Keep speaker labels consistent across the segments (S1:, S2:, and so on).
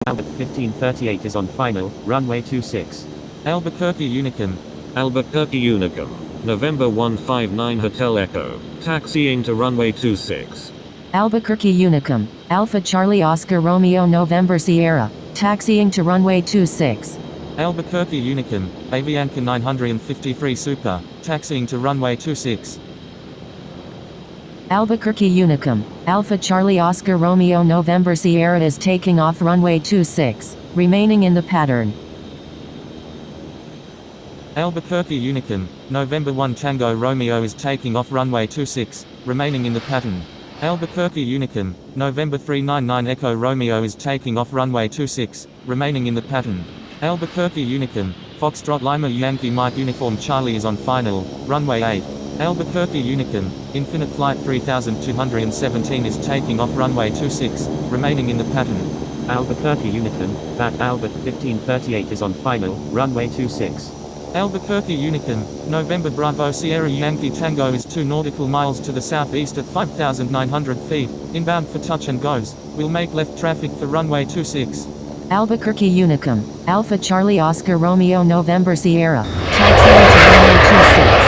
S1: Albert 1538 is on final, runway 26.
S2: Alburquerque Unicum.
S3: Alburquerque Unicum. November 159 Hotel Echo. Taxiing to runway 26.
S4: Albuquerque Unicum. Alpha Charlie Oscar Romeo November Sierra. Taxiing to runway 26.
S2: Alburquerque Unicum. Avianca 953 Super. Taxiing to runway 26.
S4: Albuquerque Unicum. Alpha Charlie Oscar Romeo November Sierra is taking off runway 26, remaining in the pattern.
S2: Alburquerque Unicum. November 1 Tango Romeo is taking off runway 26, remaining in the pattern. Alburquerque Unicum. November 399 Echo Romeo is taking off runway 26, remaining in the pattern. Alburquerque Unicum. Foxtrot Lima Yankee Mike Uniform Charlie is on final, runway 8. Alburquerque Unicum. Infinite Flight 3217 is taking off runway 26, remaining in the pattern.
S1: Albuquerque Unicum. Fat Albert 1538 is on final, runway 26.
S2: Alburquerque Unicum. November Bravo Sierra Yankee Tango is 2 nautical miles to the southeast at 5,900 feet, inbound for touch and goes, will make left traffic for runway 26.
S4: Albuquerque Unicum. Alpha Charlie Oscar Romeo November Sierra. Taxiing to runway 26.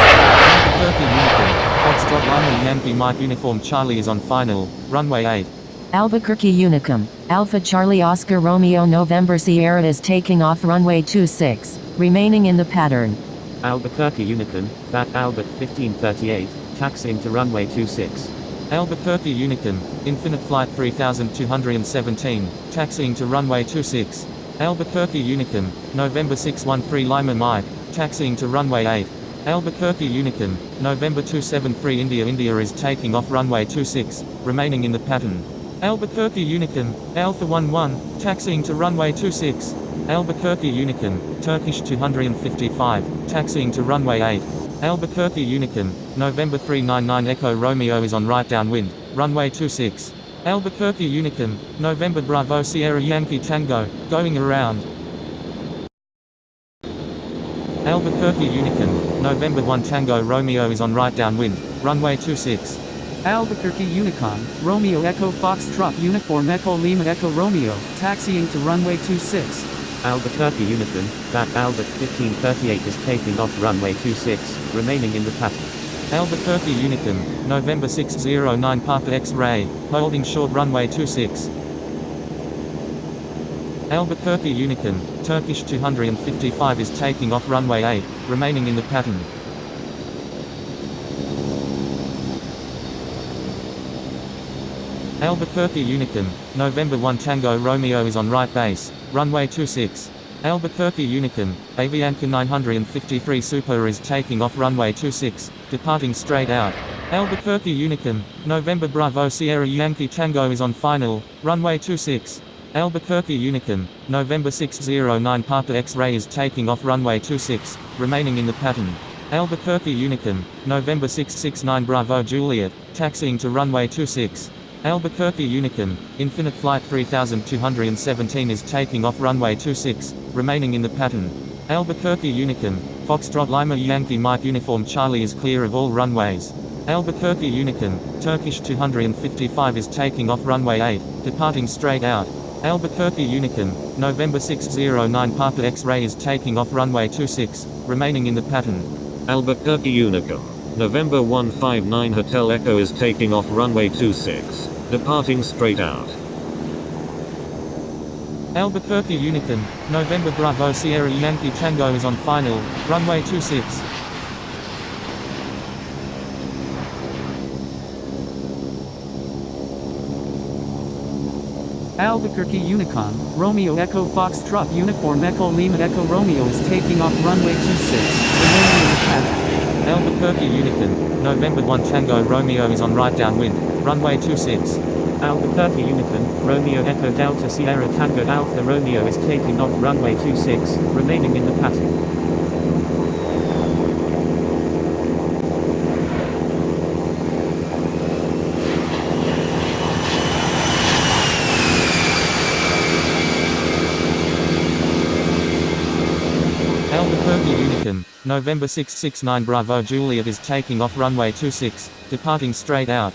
S2: Alburquerque Unicum. Foxtrot Lima Yankee Mike Uniform Charlie is on final, runway 8.
S4: Albuquerque Unicum. Alpha Charlie Oscar Romeo November Sierra is taking off runway 26, remaining in the pattern.
S1: Albuquerque Unicum. Fat Albert 1538, taxiing to runway 26.
S2: Alburquerque Unicum. Infinite Flight 3217, taxiing to runway 26. Alburquerque Unicum. November 613 Lima Mike, taxiing to runway 8. Alburquerque Unicum. November 273 India is taking off runway 26, remaining in the pattern. Alburquerque Unicum. Alpha 11, taxiing to runway 26. Alburquerque Unicum. Turkish 255, taxiing to runway 8. Alburquerque Unicum. November 399 Echo Romeo is on right downwind, runway 26. Alburquerque Unicum. November Bravo Sierra Yankee Tango, going around. Alburquerque Unicum. November 1 Tango Romeo is on right downwind, runway 26.
S5: Albuquerque Unicom. Romeo Echo Foxtrot Uniform Echo Lima Echo Romeo, taxiing to runway 26.
S1: Albuquerque Unicum. Fat Albert 1538 is taking off runway 26, remaining in the pattern.
S2: Albuquerque Unicum. November 609 Papa X-Ray, holding short runway 26. Albuquerque Unicum. Turkish 255 is taking off runway 8, remaining in the pattern. Albuquerque Unicum. November 1 Tango Romeo is on right base, runway 26. Albuquerque Unicum. Avianca 953 Super is taking off runway 26, departing straight out. Albuquerque Unicum. November Bravo Sierra Yankee Tango is on final, runway 26. Albuquerque Unicum. November 609 Papa X-Ray is taking off runway 26, remaining in the pattern. Albuquerque Unicum. November 669 Bravo Juliet, taxiing to runway 26. Albuquerque Unicum. Infinite Flight 3217 is taking off runway 26, remaining in the pattern. Albuquerque Unicum. Foxtrot Lima Yankee Mike Uniform Charlie is clear of all runways. Albuquerque Unicum. Turkish 255 is taking off runway 8, departing straight out. Albuquerque Unicum. November 609 Papa X-Ray is taking off runway 26, remaining in the pattern.
S3: Albuquerque Unicum. November 159 Hotel Echo is taking off runway 26, departing straight out.
S2: Albuquerque Unicum. November Bravo Sierra Yankee Tango is on final, runway 26.
S5: Albuquerque Unicom. Romeo Echo Foxtrot Uniform Echo Lima Echo Romeo is taking off runway 26, remaining in the pattern.
S2: Albuquerque Unicum. November 1 Tango Romeo is on right downwind, runway 26.
S1: Albuquerque Unicum. Romeo Echo Delta Sierra Tango Alpha Romeo is taking off runway 26, remaining in the pattern.
S2: Albuquerque Unicum. November 669 Bravo Juliet is taking off runway 26, departing straight out.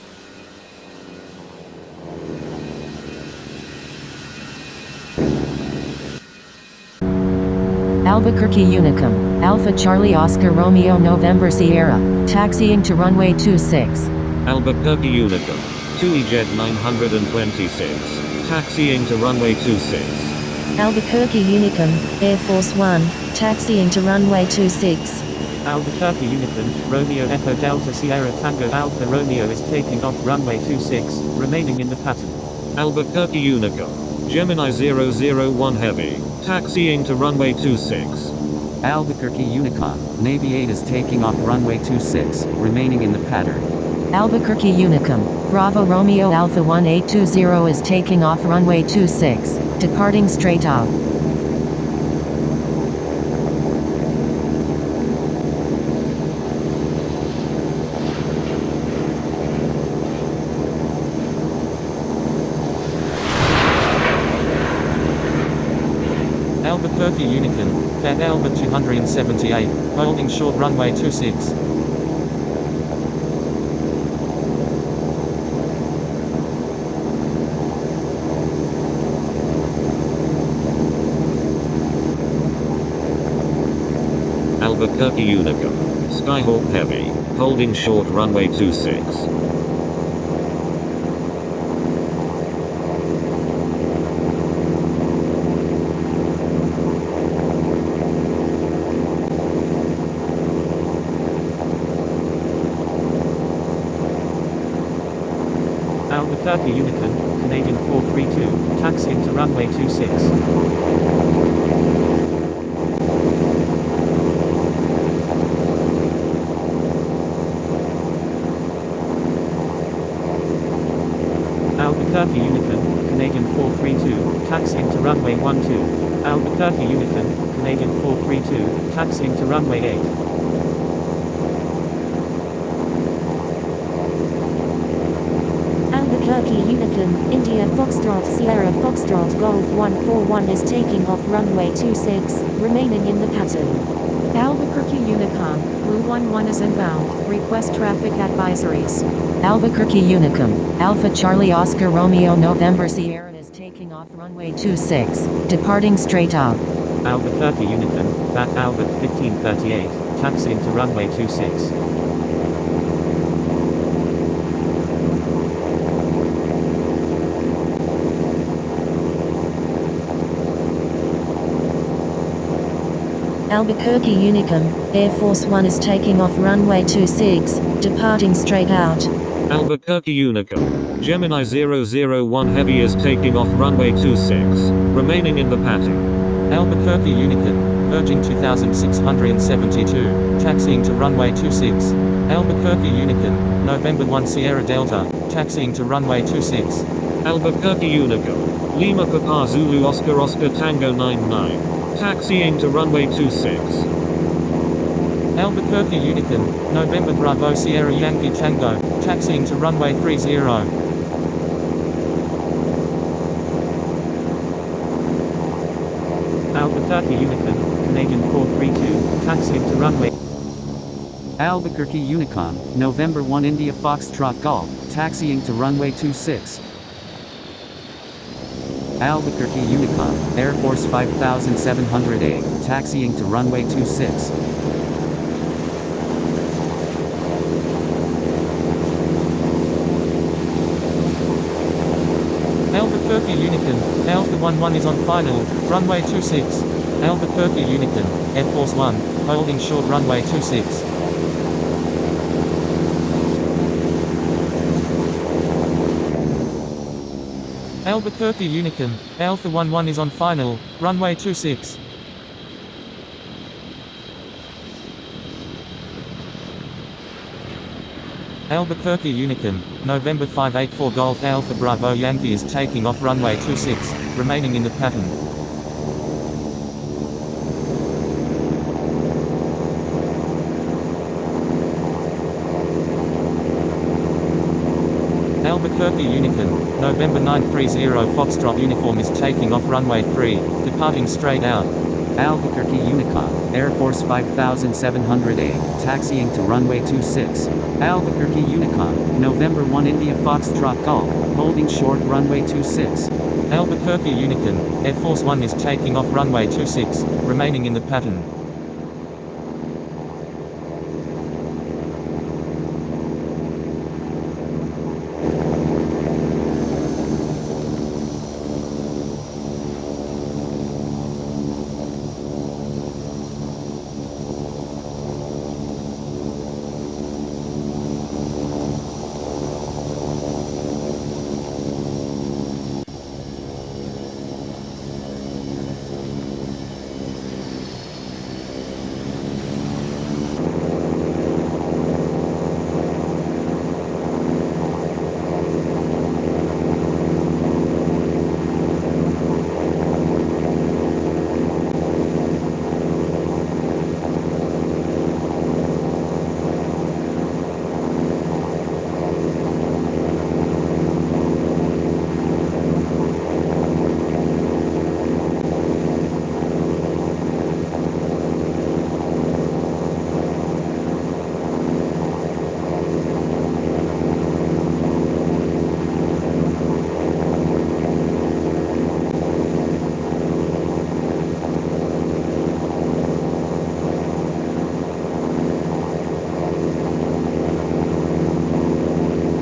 S4: Albuquerque Unicum, Alpha Charlie Oscar Romeo November Sierra, taxiing to runway 26.
S3: Alburquerque Unicum, 2EJet 926, taxiing to runway 26.
S6: Albuquerque Unicum, Air Force One, taxiing to runway 26.
S1: Albuquerque Unicum, Romeo Echo Delta Sierra Tango Alpha Romeo is taking off runway 26, remaining in the pattern.
S3: Albuquerque Unicum, Gemini 001 Heavy, taxiing to runway 26.
S5: Albuquerque Unicom, Navy 8 is taking off runway 26, remaining in the pattern.
S4: Albuquerque Unicum, Bravo Romeo Alpha 1820 is taking off runway 26, departing straight out.
S2: Alburquerque Unicum, Fat Albert 278, holding short runway 26.
S3: Albuquerque Unicum, Skyhawk Heavy, holding short runway 26.
S1: Albuquerque Unicum, Canadian 432, taxiing to runway 26. Albuquerque Unicum, Canadian 432, taxiing to runway 12. Albuquerque Unicum, Canadian 432, taxiing to runway 8.
S6: Albuquerque Unicum, India Foxtrot Sierra Foxtrot Golf 141 is taking off runway 26, remaining in the pattern.
S7: Albuquerque Unicom, Blue 11 is inbound, request traffic advisories.
S4: Albuquerque Unicum, Alpha Charlie Oscar Romeo November Sierra is taking off runway 26, departing straight out.
S1: Albuquerque Unicum, Fat Albert 1538, taxiing to runway 26.
S6: Albuquerque Unicum, Air Force One is taking off runway 26, departing straight out.
S3: Albuquerque Unicum, Gemini 001 Heavy is taking off runway 26, remaining in the pattern.
S2: Albuquerque Unicum, Virgin 2672, taxiing to runway 26. Albuquerque Unicum, November 1 Sierra Delta, taxiing to runway 26.
S3: Albuquerque Unicum, Lima Papa Zulu Oscar Oscar Tango 99, taxiing to runway 26.
S2: Albuquerque Unicum, November Bravo Sierra Yankee Tango, taxiing to runway 30.
S1: Albuquerque Unicum, Canadian 432, taxiing to runway.
S5: Albuquerque Unicom, November 1 India Foxtrot Golf, taxiing to runway 26. Albuquerque Unicom, Air Force 5700A, taxiing to runway 26.
S2: Albuquerque Unicum, Alpha 11 is on final, runway 26. Albuquerque Unicum, Air Force 1, holding short runway 26. Albuquerque Unicum, Alpha 11 is on final, runway 26. Albuquerque Unicum, November 584 Golf Alpha Bravo Yankee is taking off runway 26, remaining in the pattern. Albuquerque Unicum, November 930 Foxtrot uniform is taking off runway 3, departing straight out.
S5: Albuquerque Unicom, Air Force 5700A, taxiing to runway 26. Albuquerque Unicom, November 1 India Foxtrot Golf, holding short runway 26.
S2: Alburquerque Unicorn, Air Force One is taking off runway 26, remaining in the pattern.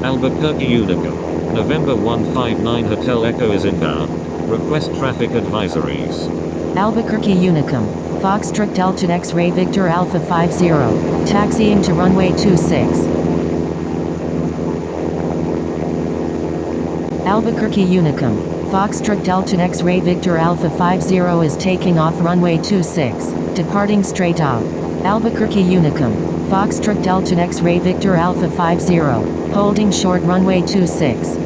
S3: Alburquerque Unicorn. November 159 Hotel Echo is inbound. Request traffic advisories.
S4: Albuquerque Unicum, Foxtrot Delta X-Ray Victor Alpha 50, taxiing to runway 26. Albuquerque Unicum, Foxtrot Delta X-Ray Victor Alpha 50 is taking off runway 26, departing straight out. Albuquerque Unicum, Foxtrot Delta X-Ray Victor Alpha 50, holding short runway 26.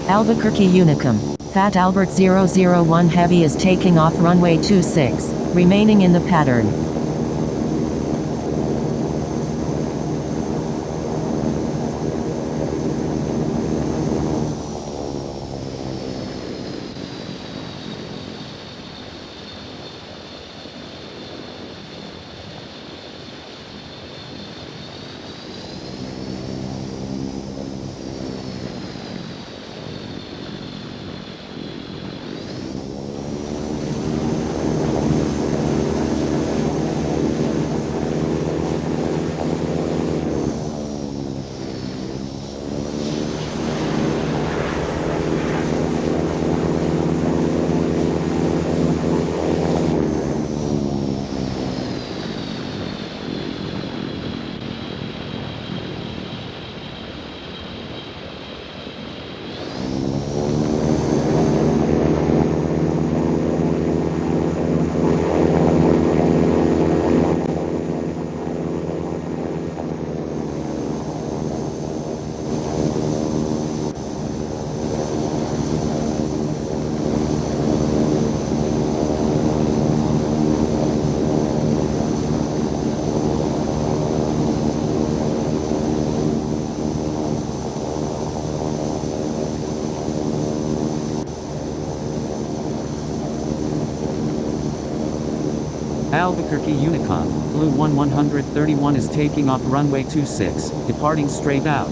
S4: Albuquerque Unicum, Fat Albert 001 Heavy is taking off runway 26, remaining in the pattern.
S5: Albuquerque Unicom, Blue 131 is taking off runway 26, departing straight out.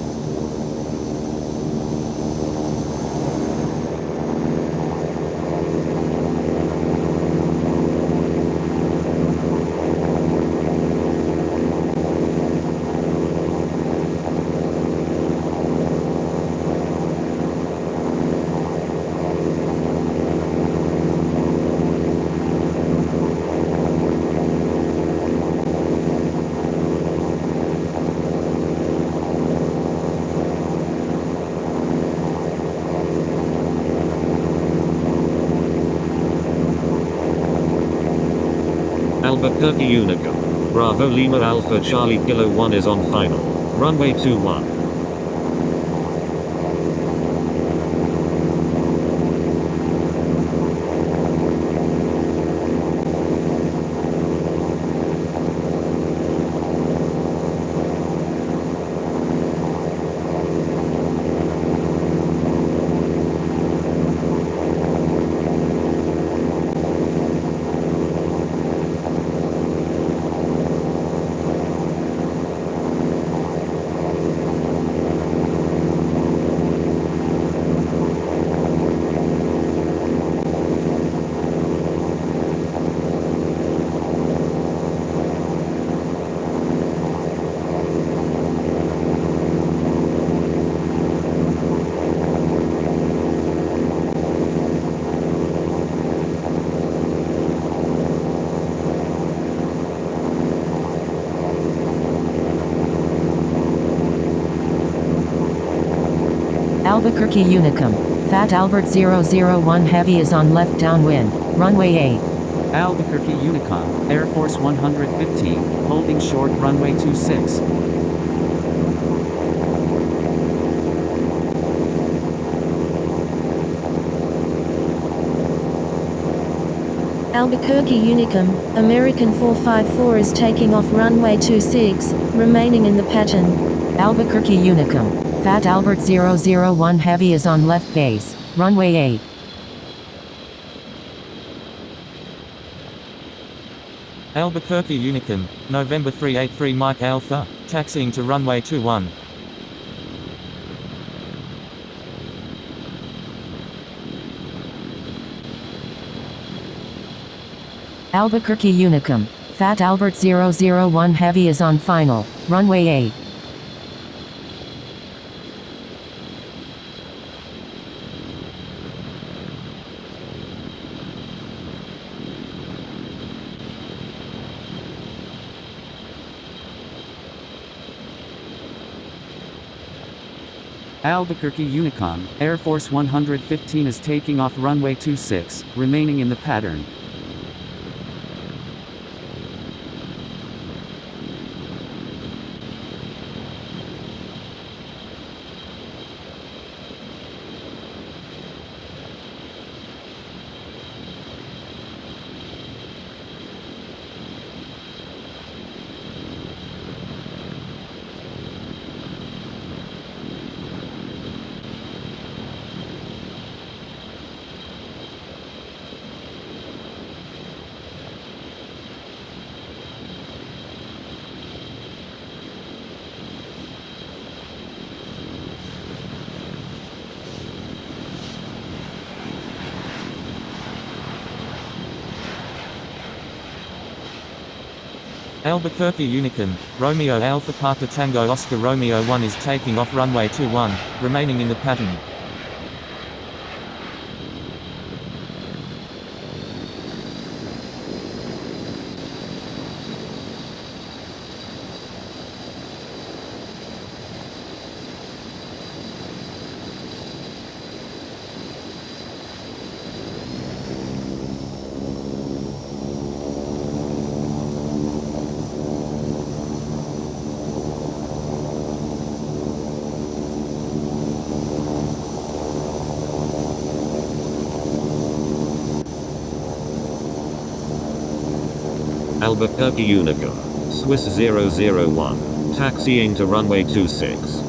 S3: Alburquerque Unicom. Bravo Lima Alpha Charlie Kilo 1 is on final. Runway 21.
S4: Albuquerque Unicum. Fat Albert 001 Heavy is on left downwind. Runway 8.
S5: Albuquerque Unicom, Air Force 115, holding short runway 26.
S6: Albuquerque Unicum, American 454 is taking off runway 26, remaining in the pattern.
S4: Albuquerque Unicum. Fat Albert 001 Heavy is on left base. Runway 8.
S2: Albuquerque Unicum, November 383 Mike Alpha, taxiing to runway 21.
S4: Albuquerque Unicum. Fat Albert 001 Heavy is on final. Runway 8.
S5: Albuquerque Unicom, Air Force 115 is taking off runway 26, remaining in the pattern.
S2: Albuquerque Unicum, Romeo Alpha Papa Tango Oscar Romeo 1 is taking off runway 21, remaining in the pattern.
S3: Albuquerque Unicum, Swiss 001, taxiing to runway 26.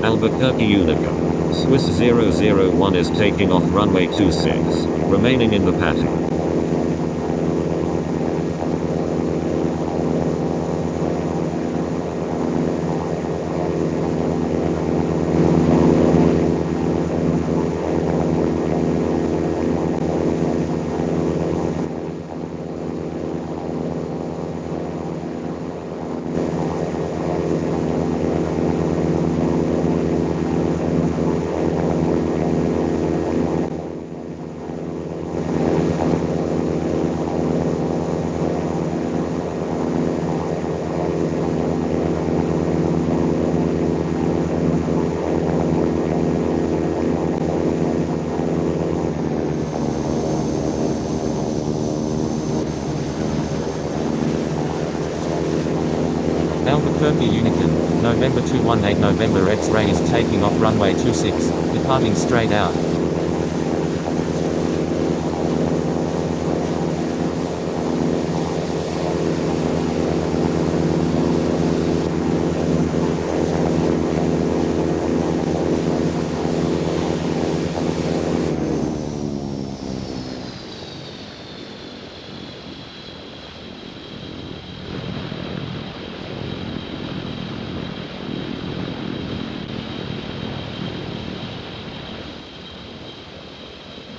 S3: Albuquerque Unicum, Swiss 001 is taking off runway 26, remaining in the pattern.
S2: Alburquerque Unicum, November 218 November X-ray is taking off runway 26, departing straight out.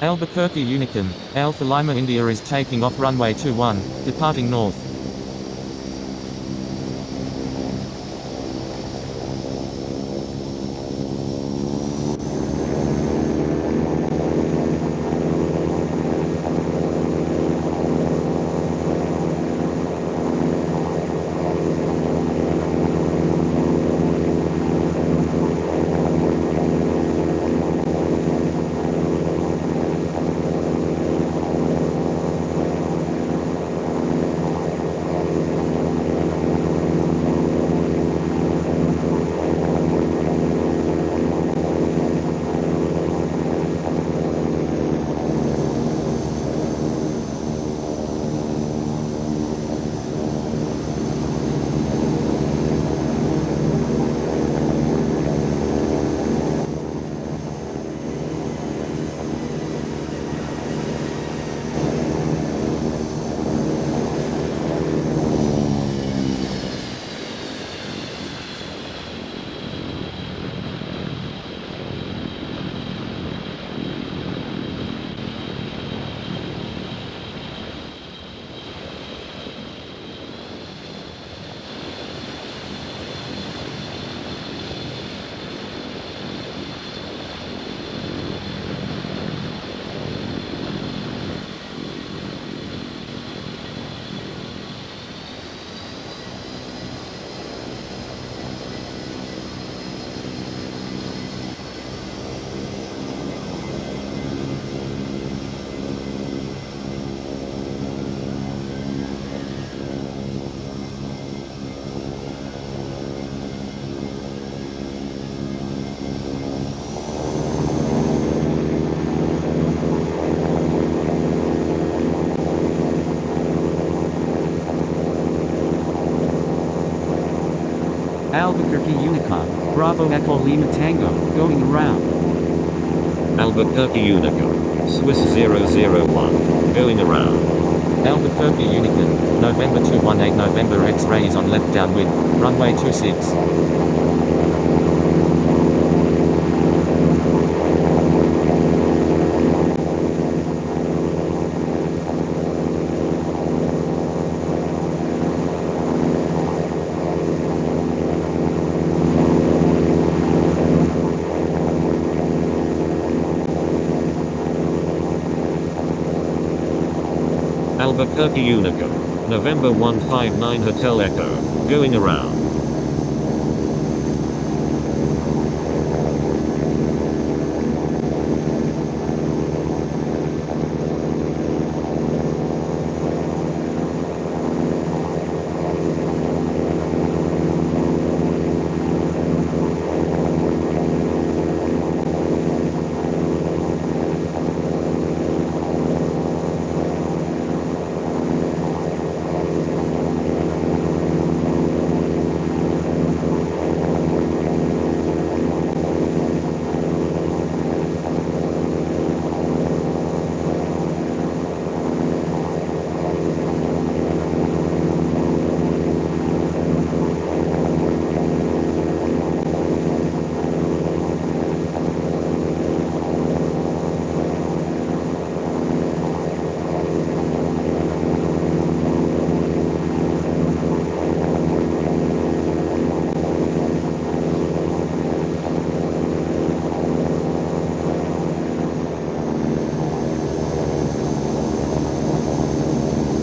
S2: Alburquerque Unicum, Alpha Lima India is taking off runway 21, departing north.
S5: Albuquerque Unicum, Bravo Echo Lima Tango, going around.
S3: Alburquerque Unicum, Swiss 001, going around.
S2: Alburquerque Unicum, November 218 November X-ray is on left downwind, runway 26.
S3: Alburquerque Unicum, November 159 Hotel Echo, going around.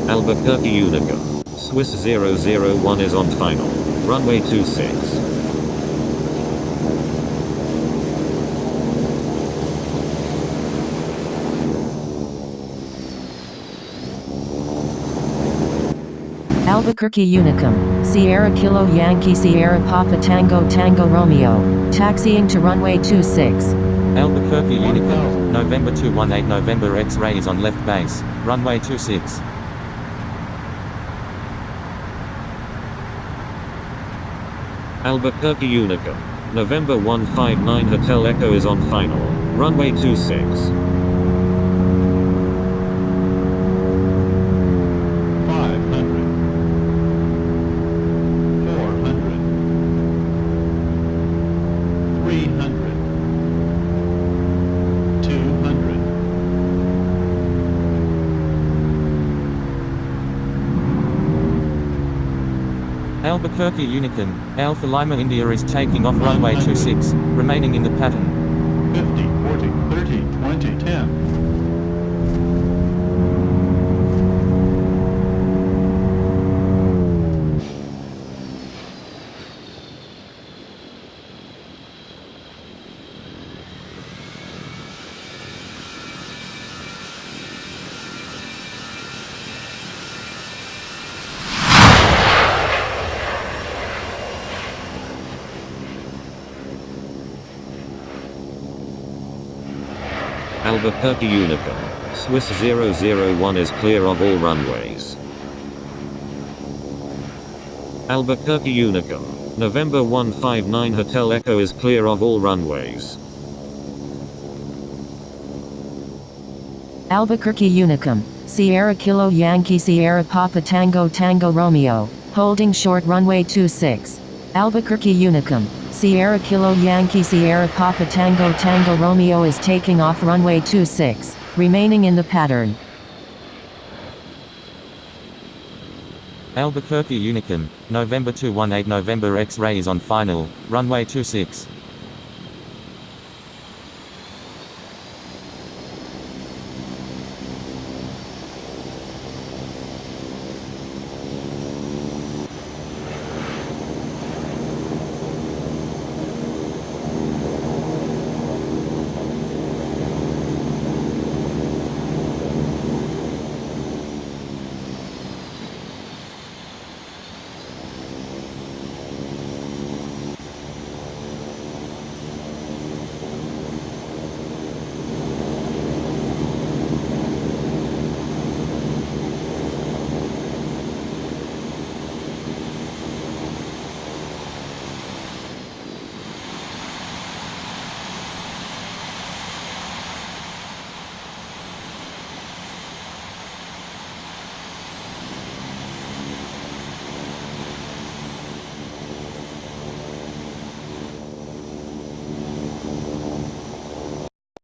S3: Alburquerque Unicum, Swiss 001 is on final, runway 26.
S4: Albuquerque Unicum, Sierra Kilo Yankee Sierra Papa Tango Tango Romeo, taxiing to runway 26.
S2: Albuquerque Unicum, November 218 November X-ray is on left base, runway 26.
S3: Albuquerque Unicum, November 159 Hotel Echo is on final, runway 26.
S6: 500, 400, 300.
S2: Albuquerque Unicum, Alpha Lima India is taking off runway 26, remaining in the pattern.
S6: 50, 40, 30, 20, 10.
S3: Albuquerque Unicum, Swiss 001 is clear of all runways. Albuquerque Unicum, November 159 Hotel Echo is clear of all runways.
S4: Albuquerque Unicum, Sierra Kilo Yankee Sierra Papa Tango Tango Romeo, holding short runway 26. Albuquerque Unicum, Sierra Kilo Yankee Sierra Papa Tango Tango Romeo is taking off runway 26, remaining in the pattern.
S2: Albuquerque Unicum, November 218 November X-ray is on final, runway 26.